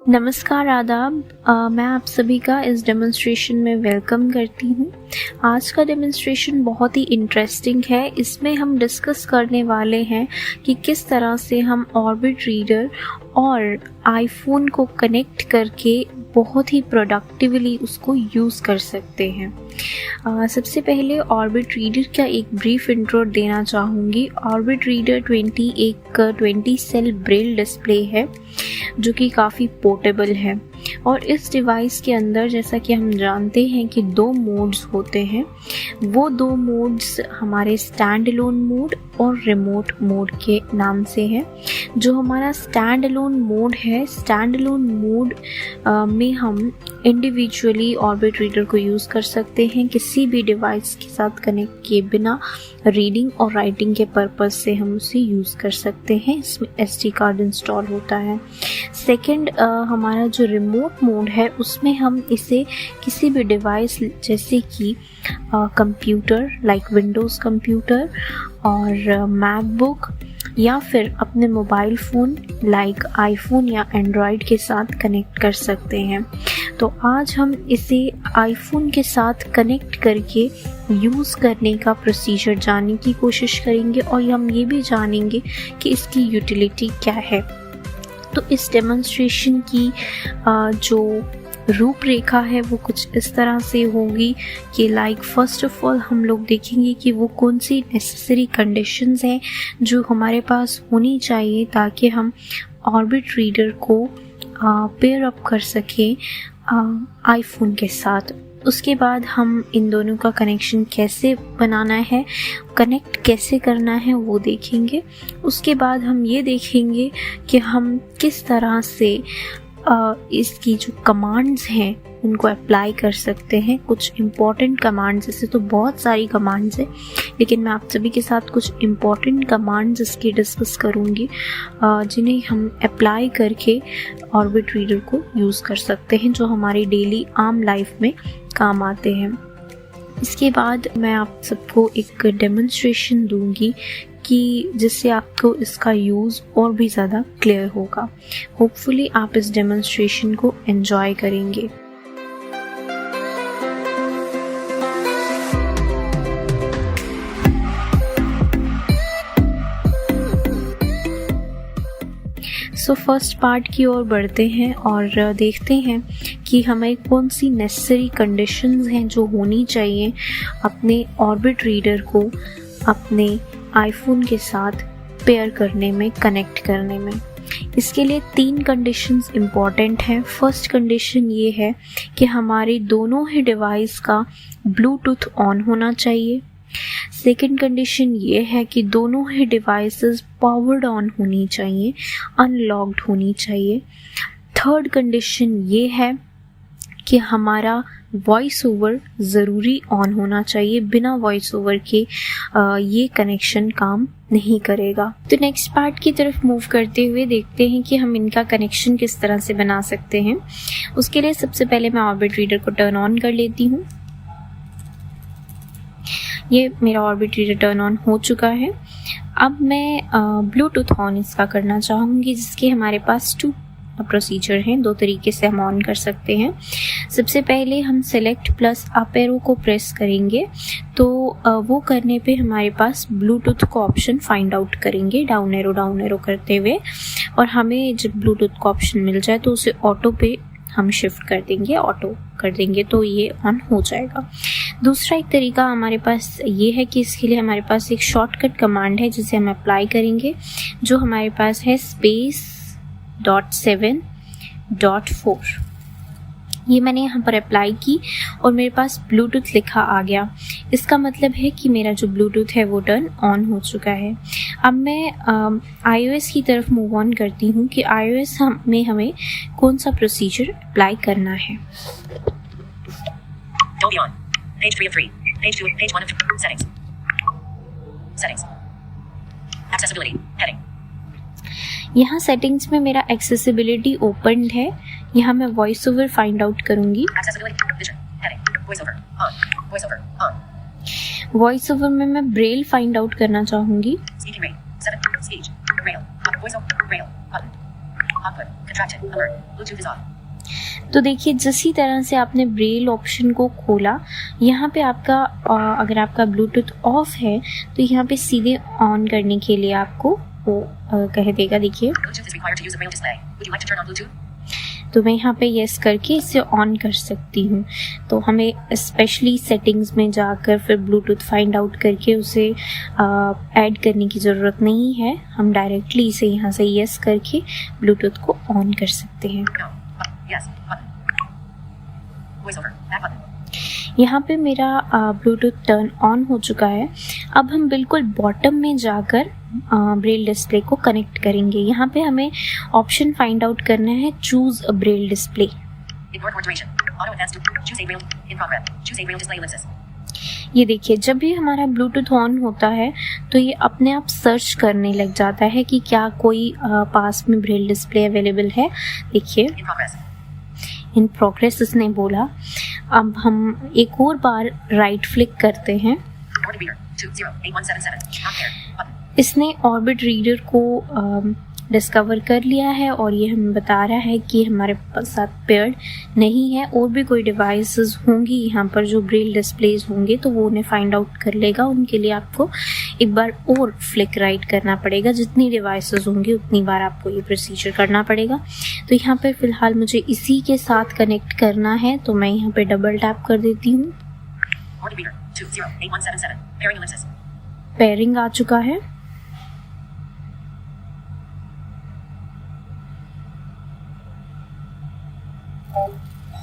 नमस्कार आदाब। मैं आप सभी का इस डेमोन्स्ट्रेशन में वेलकम करती हूँ। आज का डेमोन्स्ट्रेशन बहुत ही इंटरेस्टिंग है। इसमें हम डिस्कस करने वाले हैं कि किस तरह से हम ऑर्बिट रीडर और आईफोन को कनेक्ट करके बहुत ही प्रोडक्टिवली उसको यूज़ कर सकते हैं। सबसे पहले ऑर्बिट रीडर का एक ब्रीफ इंट्रो देना चाहूँगी। Orbit Reader 20 cell braille display है जो कि काफ़ी पोर्टेबल है और इस डिवाइस के अंदर जैसा कि हम जानते हैं कि 2 मोड्स होते हैं। वो 2 मोड्स हमारे स्टैंड अलोन मोड और रिमोट मोड के नाम से है। जो हमारा स्टैंड अलोन मोड है, स्टैंड अलोन मोड में हम इंडिविजुअली ऑर्बिट रीडर को यूज़ कर सकते हैं किसी भी डिवाइस के साथ कनेक्ट किए बिना। रीडिंग और राइटिंग के पर्पज़ से हम उसे यूज़ कर सकते हैं। इसमें SD कार्ड इंस्टॉल होता है। सेकंड, हमारा जो रिमोट मोड है उसमें हम इसे किसी भी डिवाइस जैसे कि कंप्यूटर लाइक विंडोज़ कंप्यूटर और मैकबुक या फिर अपने मोबाइल फ़ोन लाइक आईफोन या एंड्रॉयड के साथ कनेक्ट कर सकते हैं। तो आज हम इसे आईफोन के साथ कनेक्ट करके यूज़ करने का प्रोसीजर जानने की कोशिश करेंगे और हम ये भी जानेंगे कि इसकी यूटिलिटी क्या है। तो इस डेमोन्स्ट्रेशन की जो रूपरेखा है वो कुछ इस तरह से होगी कि फर्स्ट ऑफ ऑल हम लोग देखेंगे कि वो कौन सी नेसेसरी कंडीशंस हैं जो हमारे पास होनी चाहिए ताकि हम ऑर्बिट रीडर को पेयर अप कर सकें आईफोन के साथ। उसके बाद हम इन दोनों का कनेक्शन कैसे बनाना है, कनेक्ट कैसे करना है वो देखेंगे। उसके बाद हम ये देखेंगे कि हम किस तरह से इसकी जो कमांड्स हैं उनको अप्लाई कर सकते हैं। कुछ इम्पॉर्टेंट कमांड्स, जैसे तो बहुत सारी कमांड्स हैं लेकिन मैं आप सभी के साथ कुछ इम्पॉर्टेंट कमांड्स इसकी डिस्कस करूँगी जिन्हें हम अप्लाई करके ऑर्बिट रीडर को यूज़ कर सकते हैं जो हमारी डेली आम लाइफ में काम आते हैं। इसके बाद मैं आप सबको एक डेमोन्स्ट्रेशन दूंगी कि जिससे आपको इसका यूज़ और भी ज़्यादा क्लियर होगा। होपफुली आप इस डेमोन्स्ट्रेशन को एंजॉय करेंगे। सो फर्स्ट पार्ट की ओर बढ़ते हैं और देखते हैं कि हमें कौन सी नेसेसरी कंडीशंस हैं जो होनी चाहिए अपने ऑर्बिट रीडर को अपने आईफोन के साथ पेयर करने में, कनेक्ट करने में। इसके लिए 3 कंडीशंस इम्पॉर्टेंट हैं। फर्स्ट कंडीशन ये है कि हमारे दोनों ही डिवाइस का ब्लूटूथ ऑन होना चाहिए। सेकेंड कंडीशन ये है कि दोनों ही डिवाइसेस पावर्ड ऑन होनी चाहिए, अनलॉक्ड होनी चाहिए। थर्ड कंडीशन ये है कि हमारा वॉइस ओवर ज़रूरी ऑन होना चाहिए। बिना वॉइस ओवर के ये कनेक्शन काम नहीं करेगा। तो नेक्स्ट पार्ट की तरफ मूव करते हुए देखते हैं कि हम इनका कनेक्शन किस तरह से बना सकते हैं। उसके लिए सबसे पहले मैं ऑर्बिट रीडर को टर्न ऑन कर लेती हूँ। ये मेरा ऑर्बिट रीडर टर्न ऑन हो चुका है। अब मैं ब्लूटूथ ऑन इसका करना चाहूँगी, जिसके हमारे पास 2 प्रोसीजर हैं। 2 तरीके से हम ऑन कर सकते हैं। सबसे पहले हम सेलेक्ट प्लस अप एरो को प्रेस करेंगे तो वो करने पे हमारे पास ब्लूटूथ का ऑप्शन फाइंड आउट करेंगे डाउन एरो करते हुए, और हमें जब ब्लूटूथ का ऑप्शन मिल जाए तो उसे ऑटो पे हम शिफ्ट कर देंगे, ऑटो कर देंगे तो ये ऑन हो जाएगा। दूसरा एक तरीका हमारे पास ये है कि इसके लिए हमारे पास एक शॉर्टकट कमांड है जिसे हम अप्लाई करेंगे, जो हमारे पास है space.7.4। ये मैंने यहाँ पर अप्लाई की और मेरे पास ब्लूटूथ लिखा आ गया। इसका मतलब है कि मेरा जो ब्लूटूथ है वो टर्न ऑन हो चुका है। अब मैं iOS की तरफ मूव ऑन करती हूँ कि iOS में हमें कौन सा प्रोसीजर अप्लाई करना है। Dolby on. Page 3 of 3. Page 2. Page 1 of 3. Settings. Settings. Accessibility. Heading. यहाँ सेटिंग्स में मेरा एक्सेसिबिलिटी ओपन है। यहाँ मैं वॉइस ओवर फाइंड आउट करूँगी। Accessibility. Vision. Heading. Voiceover. On. Voiceover. On. Voice over में मैं ब्रेल फाइंड आउट करना चाहूँगी। Speaking rate. 7. Speech. Rail. Voiceover. Rail. Button. Output. Contracted. Alert. Bluetooth is on. तो देखिए जिसी तरह से आपने ब्रेल ऑप्शन को खोला, यहाँ पे आपका अगर आपका ब्लूटूथ ऑफ है तो यहाँ पे सीधे ऑन करने के लिए आपको वो कह देगा। देखिए Bluetooth is required to use a braille display. Would you like to turn on Bluetooth? तो मैं यहाँ पे यस करके इसे ऑन कर सकती हूँ। तो हमें स्पेशली सेटिंग्स में जाकर फिर ब्लूटूथ फाइंड आउट करके उसे ऐड करने की ज़रूरत नहीं है। हम डायरेक्टली इसे यहाँ से यस करके ब्लूटूथ को ऑन कर सकते हैं। No. Yes. Button. Voiceover. Back button. यहाँ पे मेरा ब्लूटूथ टर्न ऑन हो चुका है। अब हम बिल्कुल बॉटम में जाकर ब्रेल डिस्प्ले को कनेक्ट करेंगे। यहाँ पे हमें ऑप्शन फाइंड आउट करना है choose a Braille display. Ignore cord duration. Auto advance to choose a braille in progress. Choose a braille display ellipsis. ये देखिए जब भी हमारा ब्लूटूथ ऑन होता है तो ये अपने आप सर्च करने लग जाता है कि क्या कोई पास में ब्रेल डिस्प्ले अवेलेबल है। देखिए In progress. इन प्रोग्रेस इसने बोला। अब हम एक और बार राइट फ्लिक करते हैं। Orbit reader. 208177. Not there. Button. इसने ऑर्बिट रीडर को डिस्कवर कर लिया है और ये हमें बता रहा है कि हमारे साथ पेयर्ड नहीं है। और भी कोई डिवाइसेस होंगी यहाँ पर जो ब्रेल डिस्प्लेज होंगे तो वो उन्हें फाइंड आउट कर लेगा। उनके लिए आपको एक बार और फ्लिक राइट करना पड़ेगा। जितनी डिवाइसेस होंगी उतनी बार आपको ये प्रोसीजर करना पड़ेगा। तो यहाँ पर फ़िलहाल मुझे इसी के साथ कनेक्ट करना है तो मैं यहाँ पे डबल टैप कर देती हूँ। Orbit reader. 208177. Pairing ellipsis. Pairing आ चुका है।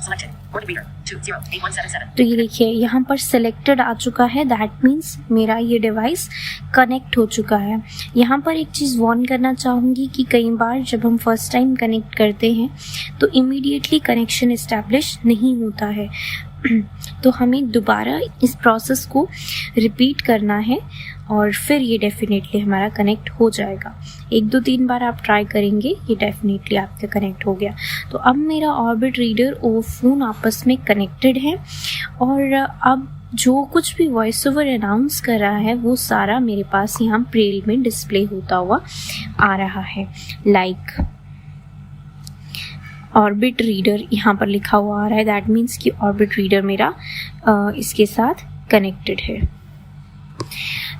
Selected. Orbit reader. 208177. तो ये देखिए यहाँ पर सिलेक्टेड आ चुका है। दैट मीन्स मेरा ये डिवाइस कनेक्ट हो चुका है। यहाँ पर एक चीज़ वार्न करना चाहूँगी कि कई बार जब हम फर्स्ट टाइम कनेक्ट करते हैं तो इमीडिएटली कनेक्शन इस्टेब्लिश नहीं होता है। तो हमें दोबारा इस प्रोसेस को रिपीट करना है और फिर ये डेफिनेटली हमारा कनेक्ट हो जाएगा। 1 2 3 बार आप ट्राई करेंगे, ये डेफिनेटली आपका कनेक्ट हो गया। तो अब मेरा ऑर्बिट रीडर और फ़ोन आपस में कनेक्टेड है और अब जो कुछ भी वॉइस ओवर अनाउंस कर रहा है वो सारा मेरे पास यहाँ ब्रेल में डिस्प्ले होता हुआ आ रहा है। लाइक ऑर्बिट रीडर यहाँ पर लिखा हुआ आ रहा है। दैट मीन्स कि ऑर्बिट रीडर मेरा इसके साथ कनेक्टेड है।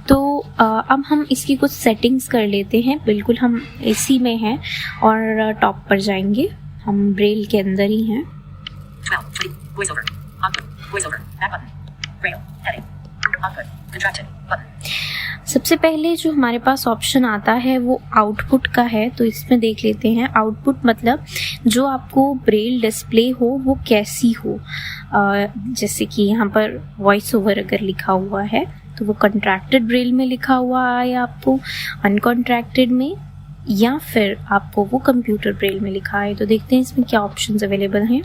तो अब हम इसकी कुछ सेटिंग्स कर लेते हैं। बिल्कुल हम इसी में हैं और टॉप पर जाएंगे। हम ब्रेल के अंदर ही हैं। 12. 20. Voiceover. Output. Voiceover. Back button. Braille. Heading. Output. Contracted. Button. सबसे पहले जो हमारे पास ऑप्शन आता है वो आउटपुट का है। तो इसमें देख लेते हैं। आउटपुट मतलब जो आपको ब्रेल डिस्प्ले हो वो कैसी हो। जैसे कि यहाँ पर वॉइस ओवर अगर लिखा हुआ है तो वो कंट्रैक्टेड ब्रेल में लिखा हुआ आए आपको, अनकॉन्ट्रैक्टेड में, या फिर आपको वो कंप्यूटर ब्रेल में लिखा है। तो देखते हैं इसमें क्या ऑप्शंस अवेलेबल हैं।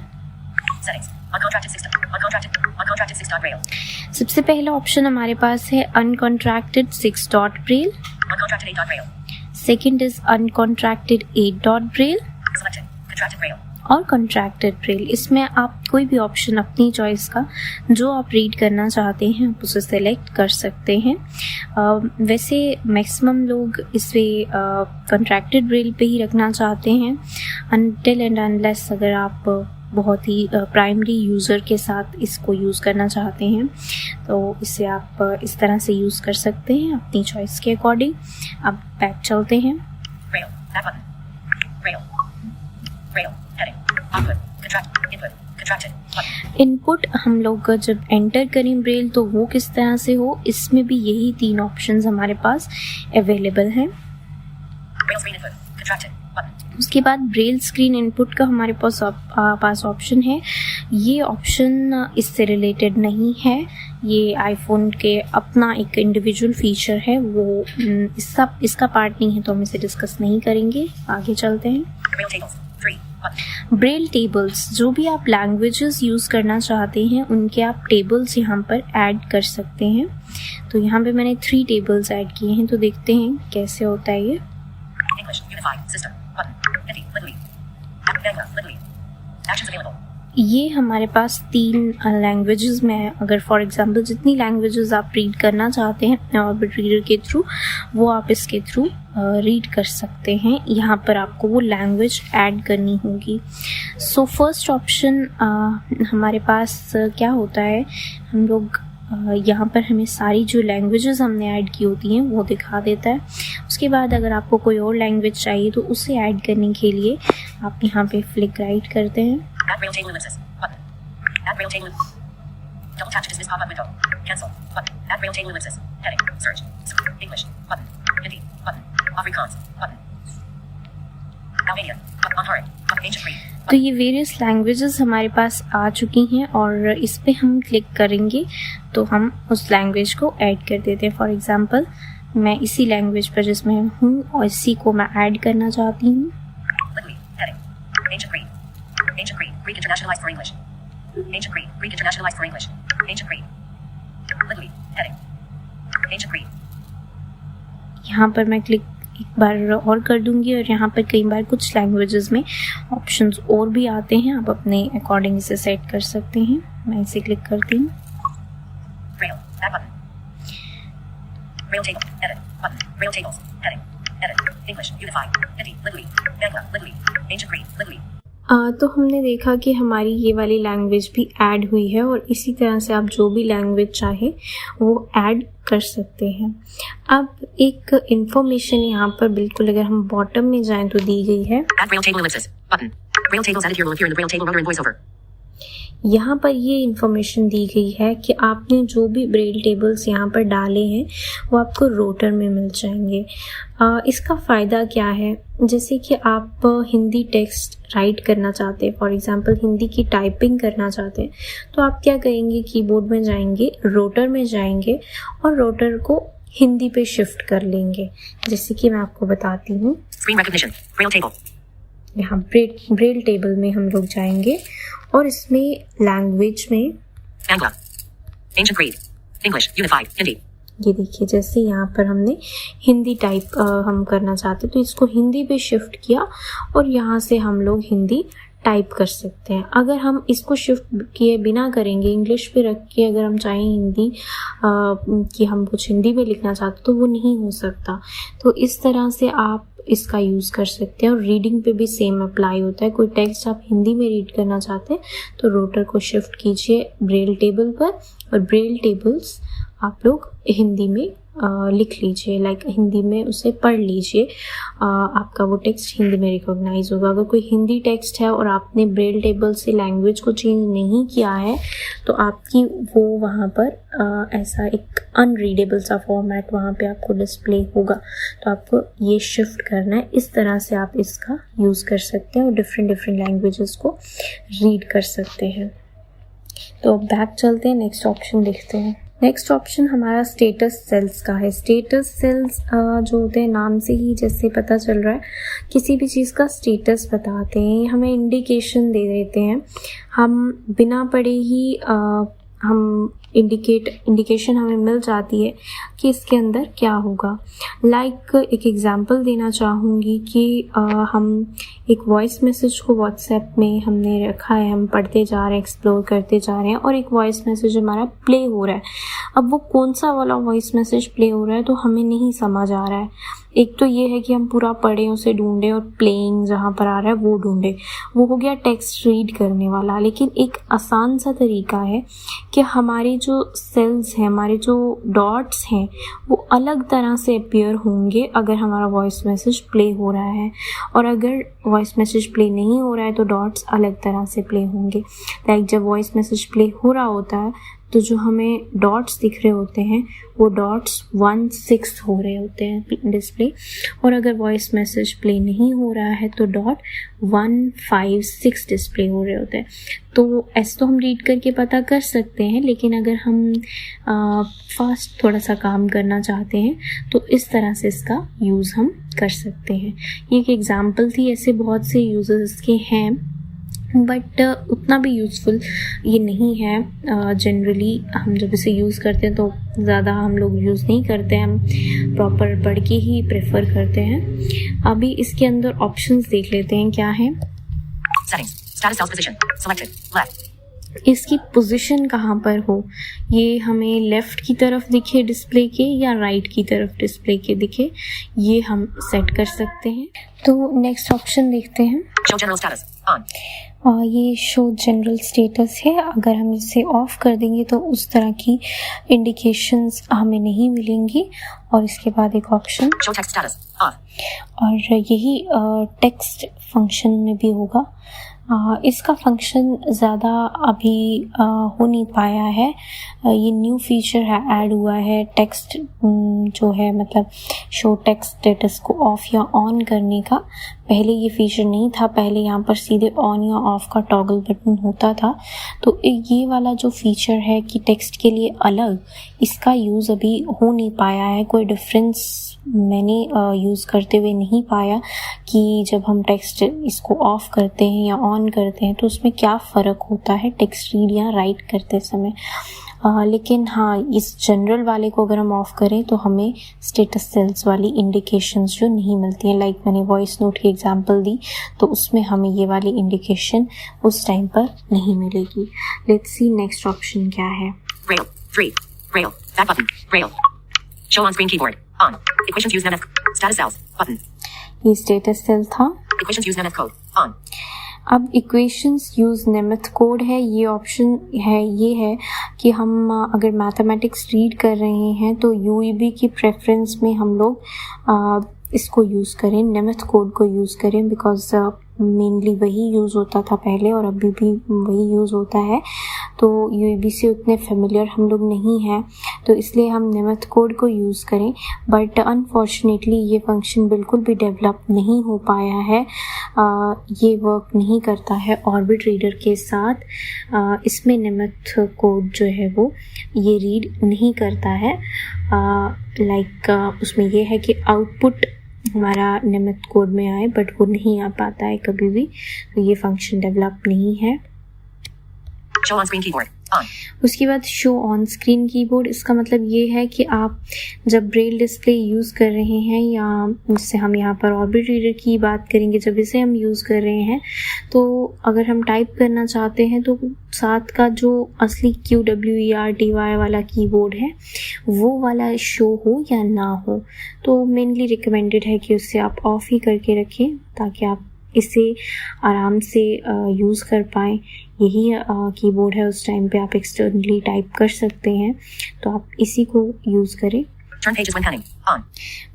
Settings. Uncontracted 6 dot braille. सबसे पहला ऑप्शन हमारे पास है uncontracted 6 dot braille. Uncontracted 8 dot braille. Second is uncontracted 8 dot braille Selected. Contracted braille. और कॉन्ट्रैक्टेड ब्रेल। इसमें आप कोई भी ऑप्शन अपनी चॉइस का जो आप रीड करना चाहते हैं आप उसे सेलेक्ट कर सकते हैं। वैसे मैक्सिमम लोग इसे कॉन्ट्रैक्टेड ब्रेल पे ही रखना चाहते हैं अनटिल एंड अनलेस अगर आप बहुत ही प्राइमरी यूज़र के साथ इसको यूज़ करना चाहते हैं तो इसे आप इस तरह से यूज़ कर सकते हैं अपनी चॉइस के अकॉर्डिंग। अब बैक चलते हैं। Braille. Back button. Braille. Braille. Heading. Output. Contract. Input. Contracted. Button. Input हम लोग जब एंटर करें ब्रेल तो वो किस तरह से हो, इसमें भी यही 3 ऑप्शंस हमारे पास अवेलेबल हैं। Braille screen input. Contracted. Button. उसके बाद ब्रेल स्क्रीन इनपुट का हमारे पास ऑप्शन है। ये ऑप्शन इससे रिलेटेड नहीं है, ये आईफोन के अपना एक इंडिविजुअल फीचर है, वो इसका पार्ट नहीं है तो हम इसे डिस्कस नहीं करेंगे। आगे चलते हैं। Braille tables. 3. Button. Braille tables, जो भी आप लैंग्वेजेस यूज़ करना चाहते हैं उनके आप टेबल्स यहाँ पर ऐड कर सकते हैं। तो यहाँ पे मैंने 3 टेबल्स ऐड किए हैं, तो देखते हैं कैसे होता है ये। English. Unified. System. Button. Hindi. Literally. Bangla. Literally. Actions available. ये हमारे पास 3 लैंग्वेजेस में है। अगर फॉर एग्जांपल जितनी लैंग्वेजेस आप रीड करना चाहते हैं अपने ऑर्बिट रीडर के थ्रू, वो आप इसके थ्रू रीड कर सकते हैं। यहाँ पर आपको वो लैंग्वेज ऐड करनी होगी। सो फर्स्ट ऑप्शन हमारे पास क्या होता है, हम लोग यहाँ पर हमें सारी जो लैंग्वेजेस हमने ऐड की होती हैं वो दिखा देता है। उसके बाद अगर आपको कोई और लैंग्वेज चाहिए तो उसे ऐड करने के लिए आप यहाँ पे फ्लिक राइट करते हैं। Add Braille table ellipsis button. Add Braille table. Double tap to dismiss pop-up window. Cancel button. Add Braille table ellipsis. Heading. Search. English button. Hindi button. Afrikaans button. Albanian. Amharic. Ancient Greek. तो ये various languages हमारे पास आ चुकी हैं और इस पे हम click करेंगे तो हम उस लैंग्वेज को ऐड कर देते हैं। फॉर एग्जांपल मैं इसी लैंग्वेज पर जिसमें हूँ और इसी को मैं ऐड करना चाहती हूँ। Litany. Heading. Ancient Greek. Ancient Greek. Greek internationalized for English. Ancient Greek. Greek internationalized for English. Ancient Greek. Litany. Heading. Ancient Greek. यहाँ पर मैं क्लिक एक बार और कर दूंगी और यहाँ पर कई बार कुछ लैंग्वेजेस में ऑप्शंस और भी आते हैं, आप अपने अकॉर्डिंग इसे सेट कर सकते हैं। मैं इसे क्लिक करती हूँ। Braille. Add button. Braille table. Edit. Button. Braille tables. Heading. Edit. English. Unified. Hindi. Litany. Bangla. Litany. Ancient Greek. Litany. तो हमने देखा कि हमारी ये वाली लैंग्वेज भी ऐड हुई है और इसी तरह से आप जो भी लैंग्वेज चाहे वो ऐड कर सकते हैं। अब एक इन्फॉर्मेशन यहाँ पर बिल्कुल अगर हम बॉटम में जाएं तो दी गई है। Add Braille table ellipsis button. Braille tables added here will appear in the Braille table runner in VoiceOver. यहाँ पर ये इन्फॉर्मेशन दी गई है कि आपने जो भी ब्रेल टेबल्स यहाँ पर डाले हैं वो आपको रोटर में मिल जाएंगे। इसका फ़ायदा क्या है, जैसे कि आप हिंदी टेक्स्ट राइट करना चाहते हैं, फॉर एग्जांपल हिंदी की टाइपिंग करना चाहते हैं, तो आप क्या करेंगे, कीबोर्ड में जाएंगे, रोटर में जाएंगे और रोटर को हिंदी पे शिफ्ट कर लेंगे। जैसे कि मैं आपको बताती हूँ, Screen recognition. Braille table. यहाँ ब्रेल टेबल में हम लोग जाएंगे और इसमें लैंग्वेज में Bangla. Ancient Greek. English. Unified. Hindi. ये देखिए, जैसे यहाँ पर हमने हिंदी टाइप हम करना चाहते तो इसको हिंदी पे शिफ्ट किया और यहाँ से हम लोग हिंदी टाइप कर सकते हैं। अगर हम इसको शिफ्ट किए बिना करेंगे, इंग्लिश पे रख के अगर हम चाहें हिंदी कि हम कुछ हिंदी में लिखना चाहते तो वो नहीं हो सकता। तो इस तरह से आप इसका यूज़ कर सकते हैं और रीडिंग पे भी सेम अप्लाई होता है। कोई टेक्स्ट आप हिंदी में रीड करना चाहते हैं तो रोटर को शिफ्ट कीजिए ब्रेल टेबल पर और ब्रेल टेबल्स आप लोग हिंदी में लिख लीजिए, लाइक हिंदी में उसे पढ़ लीजिए। आपका वो टेक्स्ट हिंदी में रिकॉग्नाइज होगा। अगर कोई हिंदी टेक्स्ट है और आपने ब्रेल टेबल से लैंग्वेज को चेंज नहीं किया है तो आपकी वो वहाँ पर ऐसा एक अनरीडेबल सा फॉर्मेट वहाँ पे आपको डिस्प्ले होगा। तो आपको ये शिफ्ट करना है। इस तरह से आप इसका यूज़ कर सकते हैं और डिफरेंट लैंग्वेजेस को रीड कर सकते हैं। तो अब बैक चलते हैं, नेक्स्ट ऑप्शन देखते हैं। नेक्स्ट ऑप्शन हमारा स्टेटस सेल्स का है। स्टेटस सेल्स जो होते हैं, नाम से ही जैसे पता चल रहा है, किसी भी चीज़ का स्टेटस बताते हैं, हमें इंडिकेशन दे देते हैं। हम बिना पढ़े ही हम इंडिकेशन हमें मिल जाती है कि इसके अंदर क्या होगा। लाइक एक एग्जांपल देना चाहूँगी कि हम एक वॉइस मैसेज को व्हाट्सएप में हमने रखा है, हम पढ़ते जा रहे हैं, एक्सप्लोर करते जा रहे हैं और एक वॉइस मैसेज हमारा प्ले हो रहा है। अब वो कौन सा वाला वॉइस मैसेज प्ले हो रहा है तो हमें नहीं समझ आ रहा है। एक तो ये है कि हम पूरा पढ़ें, उसे ढूंढें और प्लेइंग जहाँ पर आ रहा है वो ढूंढें, वो हो गया टेक्स्ट रीड करने वाला। लेकिन एक आसान सा तरीका है कि हमारे जो सेल्स हैं, हमारे जो डॉट्स हैं, वो अलग तरह से अपीयर होंगे अगर हमारा वॉइस मैसेज प्ले हो रहा है, और अगर वॉइस मैसेज प्ले नहीं हो रहा है तो डॉट्स अलग तरह से प्ले होंगे। लाइक जब वॉइस मैसेज प्ले हो रहा होता है तो जो हमें डॉट्स दिख रहे होते हैं वो डॉट्स 1/6 हो रहे होते हैं डिस्प्ले, और अगर वॉइस मैसेज प्ले नहीं हो रहा है तो डॉट 156 डिस्प्ले हो रहे होते हैं। तो ऐसे तो हम रीड करके पता कर सकते हैं, लेकिन अगर हम फास्ट थोड़ा सा काम करना चाहते हैं तो इस तरह से इसका यूज़ हम कर सकते हैं। ये एक एग्जाम्पल थी, ऐसे बहुत से यूज़र्स इसके हैं, बट उतना भी यूज़फुल ये नहीं है। जनरली हम जब इसे यूज़ करते हैं तो ज़्यादा हम लोग यूज़ नहीं करते हैं, हम प्रॉपर पढ़ के ही प्रेफर करते हैं। अभी इसके अंदर ऑप्शंस देख लेते हैं क्या है। Settings. Status cells position. Selected. Left. इसकी पोजीशन कहाँ पर हो, ये हमें लेफ़्ट की तरफ दिखे डिस्प्ले के या राइट की तरफ डिस्प्ले के दिखे, ये हम सेट कर सकते हैं। तो नेक्स्ट ऑप्शन देखते हैं। Show general status. On. ये शो जनरल स्टेटस है। अगर हम इसे ऑफ कर देंगे तो उस तरह की इंडिकेशंस हमें नहीं मिलेंगी। और इसके बाद एक option Show text status. Off. और यही टेक्स्ट फंक्शन में भी होगा। इसका फंक्शन ज़्यादा अभी हो नहीं पाया है। ये न्यू फीचर है, ऐड हुआ है टेक्स्ट जो है मतलब शो टेक्स्ट स्टेटस को ऑफ या ऑन करने का। पहले ये फीचर नहीं था, पहले यहाँ पर सीधे ऑन या ऑफ का टॉगल बटन होता था। तो ये वाला जो फीचर है कि टेक्स्ट के लिए अलग, इसका यूज़ अभी हो नहीं पाया है। कोई डिफरेंस मैंने यूज़ करते हुए नहीं पाया कि जब हम टेक्स्ट इसको ऑफ़ करते हैं या ऑन करते हैं तो उसमें क्या फ़र्क होता है टेक्स्ट रीड या राइट करते समय। लेकिन हाँ, इस जनरल वाले को अगर हम ऑफ़ करें तो हमें स्टेटस सेल्स वाली इंडिकेशंस जो नहीं मिलती हैं, लाइक मैंने वॉइस नोट की एग्जांपल दी तो उसमें हमें ये वाली इंडिकेशन उस टाइम पर नहीं मिलेगी। लेट्स सी नेक्स्ट ऑप्शन क्या है। Rail. 3. Rail. Back button. Rail. Show on screen keyboard. On. Equations use NF. Status cells. Button. ये स्टेटस सेल था। Equations use NF code. On. अब इक्वेशंस यूज़ नेमेथ कोड है। ये option है, ये है कि हम अगर मैथमेटिक्स रीड कर रहे हैं तो यूईबी की प्रेफरेंस में हम लोग इसको यूज़ करें, नेमेथ कोड को यूज़ करें, बिकॉज मेनली वही यूज़ होता था पहले और अभी भी वही यूज़ होता है। तो यूईबी से उतने फेमिलियर हम लोग नहीं हैं, तो इसलिए हम नेमेथ कोड को यूज़ करें। बट अनफॉर्चुनेटली ये फंक्शन बिल्कुल भी डेवलप नहीं हो पाया है। ये वर्क नहीं करता है ऑर्बिट रीडर के साथ। इसमें नेमेथ कोड जो है वो ये रीड नहीं करता है। उसमें ये है कि आउटपुट हमारा नेमेथ कोड में आए बट वो नहीं आ पाता है कभी भी, तो ये फंक्शन डेवलप नहीं है। Show on screen keyboard. On. उसके बाद शो ऑन स्क्रीन कीबोर्ड, इसका मतलब ये है कि आप जब ब्रेल डिस्प्ले यूज़ कर रहे हैं या जैसे हम यहाँ पर ऑर्बिट रीडर की बात करेंगे, जब इसे हम यूज़ कर रहे हैं तो अगर हम टाइप करना चाहते हैं तो साथ का जो असली QWERTY वाला कीबोर्ड है वो वाला शो हो या ना हो, तो मेनली रिकमेंडेड है कि उससे आप ऑफ ही करके रखें ताकि आप इसे आराम से यूज़ कर पाएँ। यही कीबोर्ड है, उस टाइम पे आप एक्सटर्नली टाइप कर सकते हैं, तो आप इसी को यूज़ करें। Turn pages when panning. On.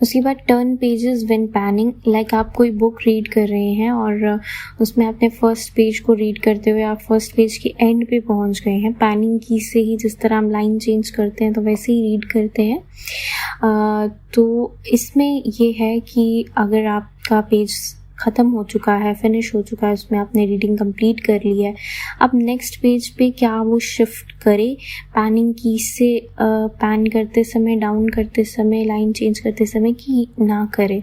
उसके बाद turn pages when panning, like आप कोई बुक रीड कर रहे हैं और उसमें आपने फर्स्ट पेज को रीड करते हुए आप फर्स्ट पेज के एंड पे पहुंच गए हैं। पैनिंग की से ही जिस तरह हम लाइन चेंज करते हैं तो वैसे ही रीड करते हैं। तो इसमें ये है कि अगर आपका पेज ख़त्म हो चुका है, फिनिश हो चुका है, उसमें आपने रीडिंग कंप्लीट कर लिया है, अब नेक्स्ट पेज पे क्या वो शिफ्ट करे पैनिंग की से पैन करते समय, डाउन करते समय, लाइन चेंज करते समय कि ना करे।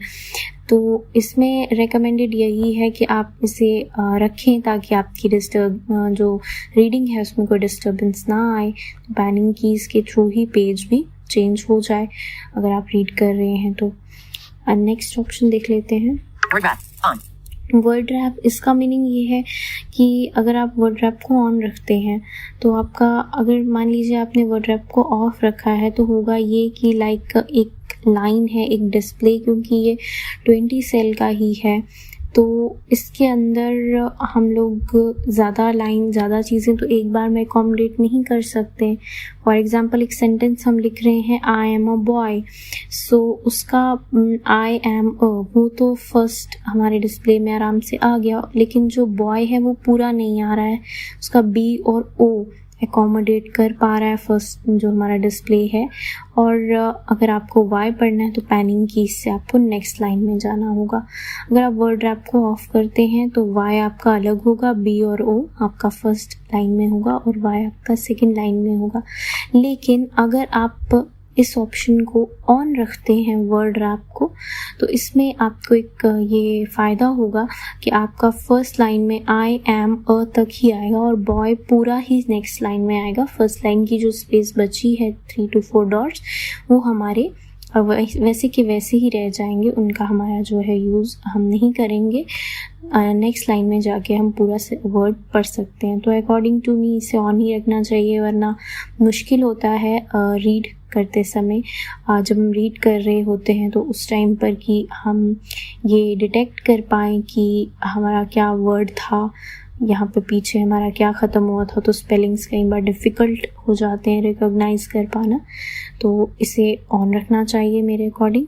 तो इसमें रेकमेंडेड यही है कि आप इसे रखें ताकि आपकी जो रीडिंग है उसमें कोई डिस्टर्बेंस ना आए। पैनिंग कीज़ के थ्रू ही पेज भी चेंज हो जाए अगर आप रीड कर रहे हैं तो। नेक्स्ट ऑप्शन देख लेते हैं। Word wrap. On. Word rap, इसका मीनिंग ये है कि अगर आप वर्ड रैप को ऑन रखते हैं तो आपका, अगर मान लीजिए आपने वर्ड रैप को ऑफ रखा है तो होगा ये कि लाइक एक लाइन है, एक डिस्प्ले, क्योंकि ये 20 सेल का ही है तो इसके अंदर हम लोग ज़्यादा लाइन, ज़्यादा चीज़ें तो एक बार में अकोमोडेट नहीं कर सकते। फॉर एग्ज़ाम्पल एक सेंटेंस हम लिख रहे हैं आई एम अ बॉय, सो उसका आई एम अ वो तो फर्स्ट हमारे डिस्प्ले में आराम से आ गया, लेकिन जो बॉय है वो पूरा नहीं आ रहा है, उसका बी और ओ एकोमोडेट कर पा रहा है फर्स्ट जो हमारा डिस्प्ले है। और अगर आपको वाई पढ़ना है तो पैनिंग की से आपको नेक्स्ट लाइन में जाना होगा। अगर आप वर्ड रैप को ऑफ करते हैं तो वाई आपका अलग होगा, बी और ओ आपका फर्स्ट लाइन में होगा और वाई आपका सेकंड लाइन में होगा। लेकिन अगर आप इस ऑप्शन को ऑन रखते हैं वर्ड रैप को तो इसमें आपको एक ये फ़ायदा होगा कि आपका फर्स्ट लाइन में आई एम अ तक ही आएगा और बॉय पूरा ही नेक्स्ट लाइन में आएगा। फर्स्ट लाइन की जो स्पेस बची है 3 to 4 डॉट्स वो हमारे और वैसे के वैसे ही रह जाएंगे, उनका हमारा जो है यूज़ हम नहीं करेंगे। नेक्स्ट लाइन में जाके हम पूरा वर्ड पढ़ सकते हैं। तो अकॉर्डिंग टू मी इसे ऑन ही रखना चाहिए, वरना मुश्किल होता है रीड करते समय। जब हम रीड कर रहे होते हैं तो उस टाइम पर कि हम ये डिटेक्ट कर पाएँ कि हमारा क्या वर्ड था, यहाँ पे पीछे हमारा क्या ख़त्म हुआ था। तो स्पेलिंग्स कई बार डिफ़िकल्ट हो जाते हैं रिकॉग्नाइज कर पाना, तो इसे ऑन रखना चाहिए मेरे अकॉर्डिंग।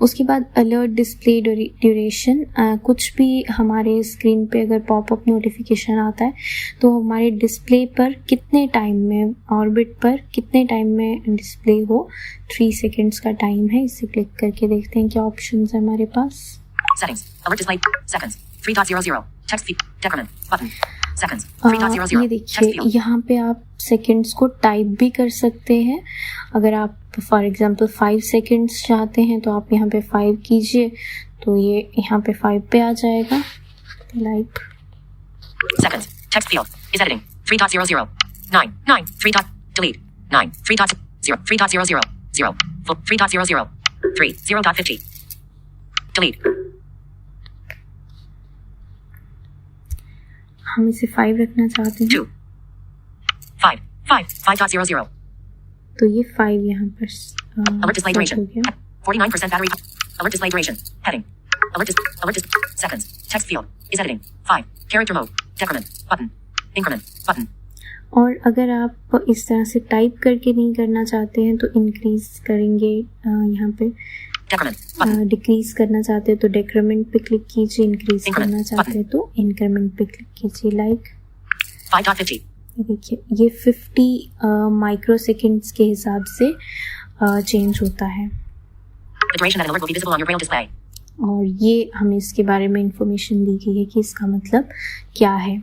उसके बाद अलर्ट डिस्प्ले ड्यूरेशन, कुछ भी हमारे स्क्रीन पे अगर पॉपअप नोटिफिकेशन आता है तो हमारे डिस्प्ले पर कितने टाइम में, ऑर्बिट पर कितने टाइम में डिस्प्ले हो, 3 सेकेंड्स का टाइम है। इसे क्लिक करके देखते हैं क्या ऑप्शन है हमारे पास। Settings. Alert display. Seconds. 3.00. Text feed. Decrement. Button. Seconds. 3.00. ये देखिए यहाँ पे आप सेकेंड्स को टाइप भी कर सकते हैं। अगर आप फॉर एग्जांपल 5 सेकेंड्स चाहते हैं तो आप यहाँ पे 5 कीजिए, तो ये यहाँ पे 5 पे आ जाएगा। Like seconds. Text field is editing. 3.00. 9. 9. 3. Delete. 9. 3.0. 3.00. 0. 3.00. 3. 0.50. Delete. हम इसे 5 रखना चाहते हैं। 2. 5. 5. 5.00. तो ये 5 यहाँ पर Alert display duration. हो गया। 49% battery. Alert display duration. Heading. Alert seconds. Text field is editing. 5. Character mode. Decrement. Button. Increment. Button. और अगर आप इस तरह से टाइप करके नहीं करना चाहते हैं तो इंक्रीज करेंगे यहाँ पे। डिक्रीज करना चाहते हैं तो डेक्रीमेंट पे क्लिक कीजिए, इंक्रीज करना चाहते हैं तो इंक्रीमेंट पे क्लिक कीजिए। लाइक 5.50. देखिए ये 50 माइक्रो सेकेंड्स के हिसाब से चेंज होता है। और ये हमें इसके बारे में इंफॉर्मेशन दी गई है कि इसका मतलब क्या है।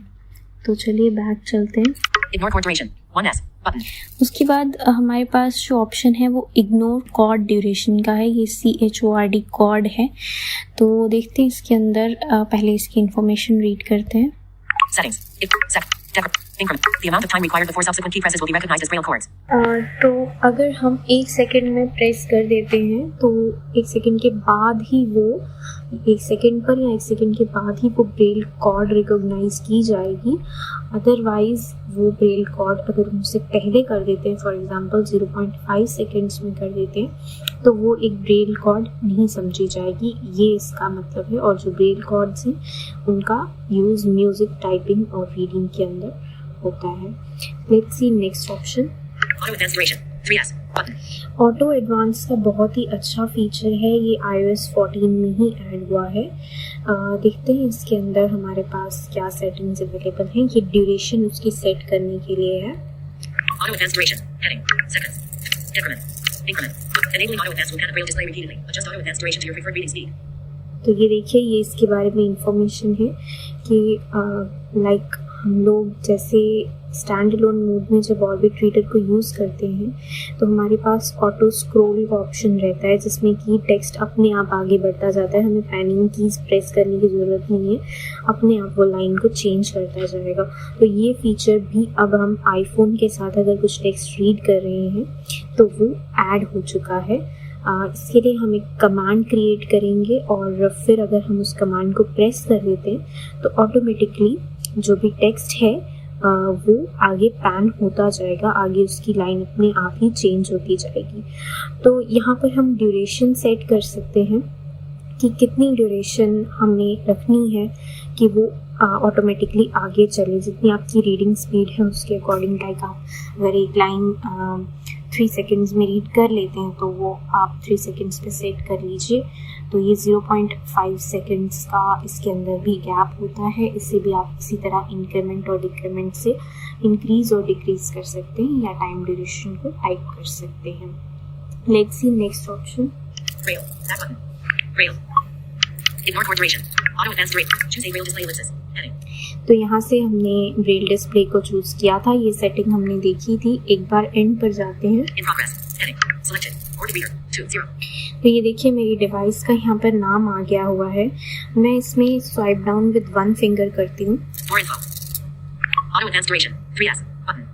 तो चलिए बैक चलते हैं। Ignore chord duration. 1S. Button. उसके बाद हमारे पास जो ऑप्शन है वो इग्नोर कॉर्ड ड्यूरेशन का है। ये CHORD कॉर्ड है। तो देखते हैं इसके अंदर, पहले इसकी इंफॉर्मेशन रीड करते हैं। Settings. Increment. The amount of time required before subsequent key presses will be recognized as braille chords. तो अगर हम 1 सेकेंड में प्रेस कर देते हैं तो 1 सेकेंड के बाद ही वो 1 सेकेंड पर या 1 सेकेंड के बाद ही वो ब्रेल कॉर्ड रिकॉग्नाइज की जाएगी। अदरवाइज वो ब्रेल कॉर्ड अगर हम उससे पहले कर देते हैं, फॉर एग्जांपल 0.5 सेकेंड्स में कर देते हैं, तो वो एक ब्रेल कॉर्ड नहीं समझी जाएगी। ये इसका मतलब है। और जो ब्रेल कॉर्ड्स हैं उनका यूज़ म्यूज़िक टाइपिंग और रीडिंग के अंदर होता है। Let's see next option. Auto advanced duration. 3S. Button. Auto advance का बहुत ही अच्छा फीचर है। ये iOS 14 में ही ऐड हुआ है। देखते हैं इसके अंदर हमारे पास क्या सेटिंग्स अवेलेबल हैं। ये ड्यूरेशन उसकी सेट करने के लिए है। Auto advanced duration. Heading. Seconds. Decrement. Increment. Enabling auto advanced will pan braille display repeatedly. Adjust auto advanced duration to your preferred reading speed. तो ये देखिए, ये इसके बारे में इंफॉर्मेशन है कि लाइक हम लोग जैसे स्टैंड अलोन मोड में जब ऑर्बिट रीडर को यूज़ करते हैं तो हमारे पास ऑटो स्क्रॉल का ऑप्शन रहता है, जिसमें कि टेक्स्ट अपने आप आगे बढ़ता जाता है। हमें पैनिंग कीज़ प्रेस करने की ज़रूरत नहीं है, अपने आप वो लाइन को चेंज करता जाएगा। तो ये फीचर भी अब हम आईफोन के साथ अगर कुछ टेक्स्ट रीड कर रहे हैं तो वो ऐड हो चुका है। इसके लिए हम एक कमांड क्रिएट करेंगे और फिर अगर हम उस कमांड को प्रेस कर देते हैं तो ऑटोमेटिकली जो भी टेक्स्ट है वो आगे पैन होता जाएगा, आगे उसकी लाइन अपने आप ही चेंज होती जाएगी। तो यहाँ पर हम ड्यूरेशन सेट कर सकते हैं कि कितनी ड्यूरेशन हमें रखनी है कि वो ऑटोमेटिकली आगे चले। जितनी आपकी रीडिंग स्पीड है उसके अकॉर्डिंग, लाइक आप अगर एक लाइन 3 सेकेंड्स में रीड कर लेते हैं तो वो आप 3 सेकेंड्स पे सेट कर लीजिए। तो ये 0.5 सेकेंड्स का इसके अंदर भी गैप होता है। इसे भी आप इसी तरह इंक्रीमेंट और डिक्रीमेंट से इंक्रीज और डिक्रीज कर सकते हैं या टाइम ड्यूरेशन को टाइप कर सकते हैं। Let's see next option. Braille. Back button. Braille. Ignore chord duration. Auto advanced Braille. Choose a Braille display ellipsis. Heading. तो यहाँ से हमने ब्रेल डिस्प्ले को चूज़ किया था। ये सेटिंग हमने देखी थी। एक बार एंड पर जाते हैं। In progress. Heading. Selected. Word reader. 2-0. तो ये देखिए मेरी डिवाइस का यहाँ पर नाम आ गया हुआ है। मैं इसमें स्वाइप डाउन विद 1 फिंगर करती हूँ। More info. Auto advanced duration. 3S. Button.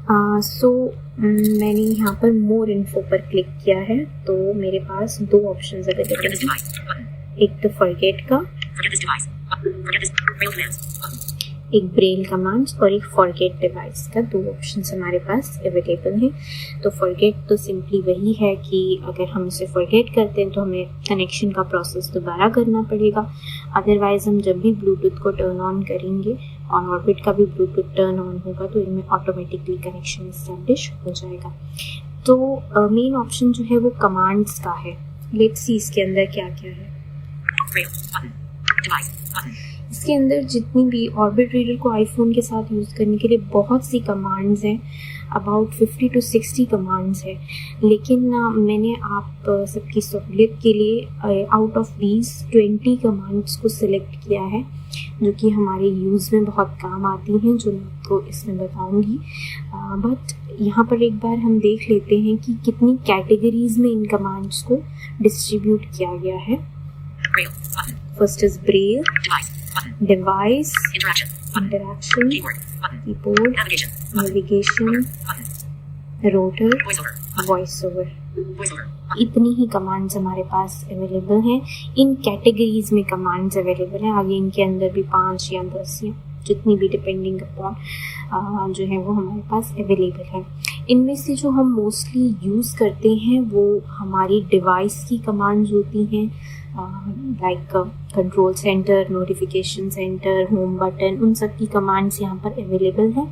सो मैंने यहाँ पर मोर इन्फो पर क्लिक किया है, तो मेरे पास दो ऑप्शन Forget अवेलेबल this हैं। device. Button. एक तो फॉरगेट का, Forget this device. Button. Forget this. Braille commands. Button. एक ब्रेल कमांड्स और एक फॉरगेट डिवाइस का, दो ऑप्शंस हमारे पास अवेलेबल हैं। तो फॉरगेट तो सिंपली वही है कि अगर हम इसे फॉरगेट करते हैं तो हमें कनेक्शन का प्रोसेस दोबारा करना पड़ेगा। अदरवाइज़ हम जब भी ब्लूटूथ को टर्न ऑन करेंगे, ऑन ऑर्बिट का भी ब्लूटूथ टर्न ऑन होगा तो इनमें ऑटोमेटिकली कनेक्शन इस्टेब्लिश हो जाएगा। तो मेन ऑप्शन जो है वो कमांड्स का है। लेट्स सी इसके अंदर क्या क्या है। Braille. Button. Device. Button. इसके अंदर जितनी भी ऑर्बिट रीडर को आईफोन के साथ यूज़ करने के लिए बहुत सी कमांड्स हैं, अबाउट 50 to 60 कमांड्स हैं, लेकिन मैंने आप सबकी सहूलियत के लिए आउट ऑफ दीज 20 कमांड्स को सिलेक्ट किया है जो कि हमारे यूज़ में बहुत काम आती हैं, जो मैं आपको इसमें बताऊंगी। बट यहाँ पर एक बार हम देख लेते हैं कि कितनी कैटेगरीज में इन कमांड्स को डिस्ट्रीब्यूट किया गया है। Braille. Button. First is Braille, Device. Button. Device, Interaction. Button. Interaction, Keyboard. Button. Keyboard, Navigation. Button. Navigation, Button. Rotor, Voiceover. Button. Voice over. Voiceover. Button. इतनी ही कमांड्स हमारे पास अवेलेबल हैं। इन कैटेगरीज में commands available हैं। आगे इनके अंदर भी 5 या 10 या जितनी भी डिपेंडिंग अपॉन जो है वो हमारे पास अवेलेबल है। इनमें से जो हम मोस्टली यूज़ करते हैं वो हमारी डिवाइस की कमांड्स होती हैं, like control centre, notification centre, home button, उन सब की कमांड्स यहाँ पर अवेलेबल हैं।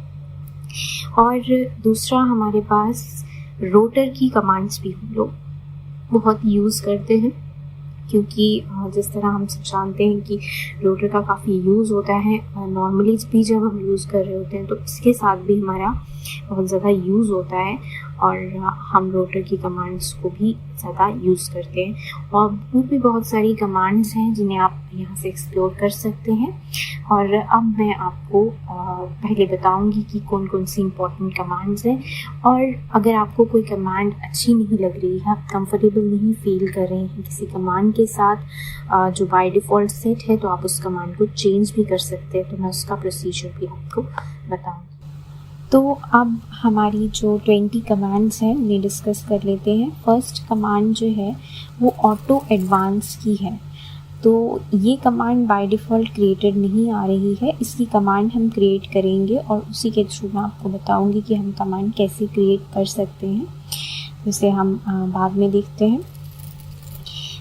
और दूसरा हमारे पास रोटर की कमांड्स भी हम लोग बहुत यूज़ करते हैं, क्योंकि जिस तरह हम सब जानते हैं कि रोटर का काफ़ी यूज़ होता है नॉर्मली भी जब हम यूज़ कर रहे होते हैं, तो इसके साथ भी हमारा बहुत ज़्यादा यूज़ होता है और हम रोटर की कमांड्स को भी ज़्यादा यूज़ करते हैं। और वो भी बहुत सारी कमांड्स हैं जिन्हें आप यहाँ से एक्सप्लोर कर सकते हैं। और अब मैं आपको पहले बताऊंगी कि कौन कौन सी इम्पोर्टेंट कमांड्स हैं, और अगर आपको कोई कमांड अच्छी नहीं लग रही है, आप कंफर्टेबल नहीं फील कर रहे हैं किसी कमांड के साथ जो बाय डिफ़ॉल्ट सेट है, तो आप उस कमांड को चेंज भी कर सकते हैं। तो मैं उसका प्रोसीजर भी आपको बताऊँगी। तो अब हमारी जो 20 कमांड्स हैं उन्हें डिस्कस कर लेते हैं। फर्स्ट कमांड जो है वो ऑटो एडवांस की है। तो ये कमांड बाय डिफ़ॉल्ट क्रिएटेड नहीं आ रही है, इसकी कमांड हम क्रिएट करेंगे और उसी के थ्रू मैं आपको बताऊंगी कि हम कमांड कैसे क्रिएट कर सकते हैं, जिसे हम बाद में देखते हैं।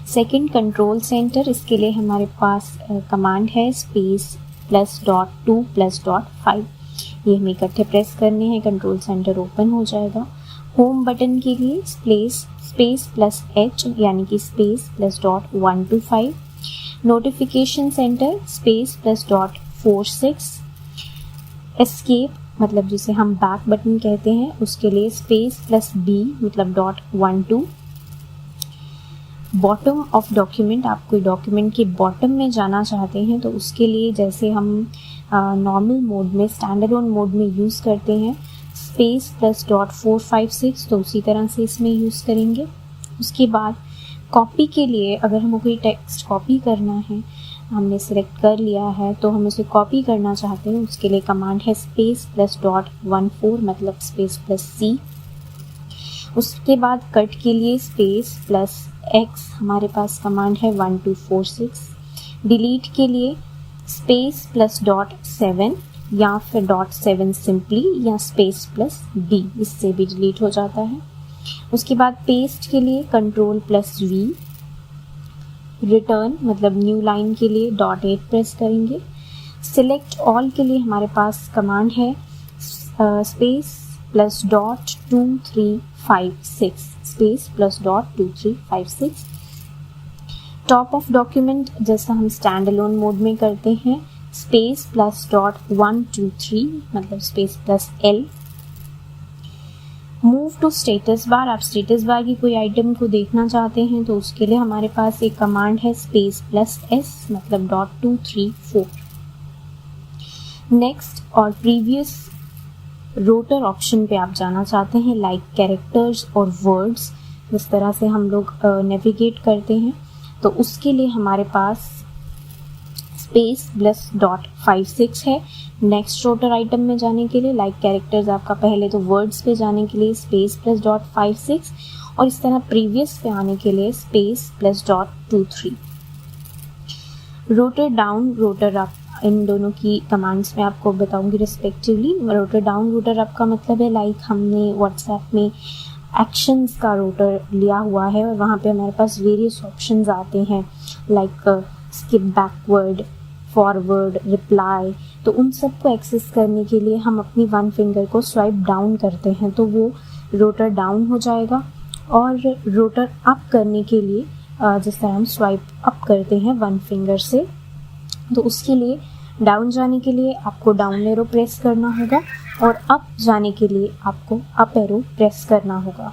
सेकंड, कंट्रोल सेंटर, इसके लिए हमारे पास कमांड है space+.2+.5। ये हमें इकट्ठे प्रेस करने हैं, कंट्रोल सेंटर ओपन हो जाएगा। होम बटन के लिए space+H यानी कि space+.1 to 5। Notification centre space+.46। Escape मतलब जिसे हम बैक बटन कहते हैं उसके लिए space+B मतलब .1 to। बॉटम ऑफ डॉक्यूमेंट, आप कोई डॉक्यूमेंट के बॉटम में जाना चाहते हैं तो उसके लिए जैसे हम नॉर्मल मोड में, स्टैंडर्ड ऑन मोड में यूज़ करते हैं space+.456, तो उसी तरह से इसमें यूज़ करेंगे। उसके बाद कॉपी के लिए अगर हमें कोई टेक्स्ट कॉपी करना है, हमने सिलेक्ट कर लिया है तो हम उसे कॉपी करना चाहते हैं, उसके लिए कमांड है space+.14 मतलब space+C। उसके बाद कट के लिए space+X हमारे पास कमांड है 1 to 46। डिलीट के लिए space+.7 या फिर .7 सिंपली या space+D, इससे भी डिलीट हो जाता है। उसके बाद पेस्ट के लिए Ctrl+V। रिटर्न मतलब न्यू लाइन के लिए .8 प्रेस करेंगे। सिलेक्ट ऑल के लिए हमारे पास कमांड है space+.2356 space+.2356। Top of document जैसा हम स्टैंड अलोन मोड में करते हैं space+.123 मतलब space+L। Move to status bar, आप स्टेटस बार की कोई आइटम को देखना चाहते हैं तो उसके लिए हमारे पास एक कमांड है space+S मतलब .234। नेक्स्ट और प्रीवियस रोटर ऑप्शन पे आप जाना चाहते हैं, लाइक कैरेक्टर्स और वर्ड्स, जिस तरह से हम लोग नेविगेट करते हैं, तो उसके लिए हमारे पास स्पेस प्लस डॉट 56 है। नेक्स्ट रोटर आइटम में जाने के लिए लाइक कैरेक्टर्स आपका पहले तो वर्ड्स पे जाने के लिए स्पेस प्लस डॉट 56 और इस तरह प्रीवियस पे आने के लिए space plus dot 23। Rotor down rotor up, इन दोनों की कमांड्स मैं आपको बताऊंगी respectively. Rotor down rotor up का मतलब है लाइक हमने व्हाट्सएप में एक्शंस का रोटर लिया हुआ है और वहाँ पे हमारे पास वेरियस ऑप्शंस आते हैं like skip backward, forward, reply. तो उन सब को एक्सेस करने के लिए हम अपनी वन फिंगर को स्वाइप डाउन करते हैं तो वो रोटर डाउन हो जाएगा। और रोटर अप करने के लिए जिस तरह हम स्वाइप अप करते हैं वन फिंगर से, तो उसके लिए डाउन जाने के लिए आपको डाउन एरो प्रेस करना होगा और अप जाने के लिए आपको अप एरो प्रेस करना होगा।